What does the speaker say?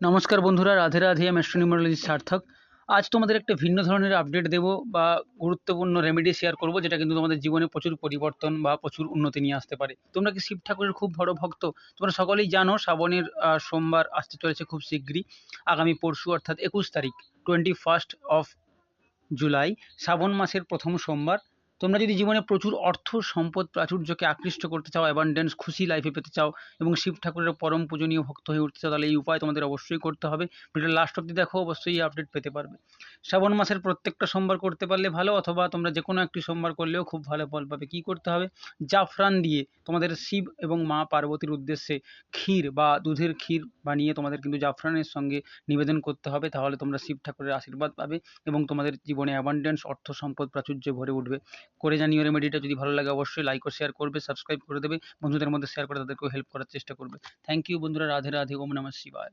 নমস্কার বন্ধুরা, রাধে রাধে। আমি অ্যাস্ট্রোনিউমারোলজিস্ট সার্থক। আজ তোমাদের একটা ভিন্ন ধরনের আপডেট দেবো বা গুরুত্বপূর্ণ রেমেডি শেয়ার করব, যেটা কিন্তু তোমাদের জীবনে প্রচুর পরিবর্তন বা প্রচুর উন্নতি নিয়ে আসতে পারে। তোমরা কি শিব ঠাকুরের খুব বড় ভক্ত? তোমরা সকলেই জানো শ্রাবণের সোমবার আসতে চলেছে খুব শিগগিরই, আগামী পরশু অর্থাৎ 21 তারিখ, 21 জুলাই, শ্রাবণ মাসের প্রথম সোমবার। তোমরা যদি জীবনে প্রচুর অর্থ সম্পদ প্রাচুর্যকে আকৃষ্ট করতে চাও, অ্যাবান্ডেন্স খুশি লাইফে পেতে চাও এবং শিব ঠাকুরের পরম পূজনীয় ভক্ত হয়ে উঠতে চাও, তাহলে এই উপায় তোমাদের অবশ্যই করতে হবে। ভিডিওর লাস্ট অব্দি দেখো, অবশ্যই এই আপডেট পেতে পারবে। শ্রাবণ মাসের প্রত্যেকটা সোমবার করতে পারলে ভালো, অথবা তোমরা যে কোনো একটি সোমবার করলেও খুব ভালো ফল পাবে। কী করতে হবে? জাফরান দিয়ে তোমাদের শিব এবং মা পার্বতীর উদ্দেশ্যে ক্ষীর বা দুধের ক্ষীর বানিয়ে তোমাদের কিন্তু জাফরানের সঙ্গে নিবেদন করতে হবে। তাহলে তোমরা শিব ঠাকুরের আশীর্বাদ পাবে এবং তোমাদের জীবনে অ্যাবান্ডেন্স অর্থ সম্পদ প্রাচুর্য ভরে উঠবে। করে জানিও রেমেডিটা। যদি ভালো লাগে অবশ্যই লাইক ও শেয়ার করবে, সাবস্ক্রাইব করে দেবে, বন্ধুদের মধ্যে শেয়ার করে তাদেরকেও হেল্প করার চেষ্টা করবে। থ্যাংক ইউ বন্ধুরা। রাধে রাধে। ওম নমঃ শিবায়।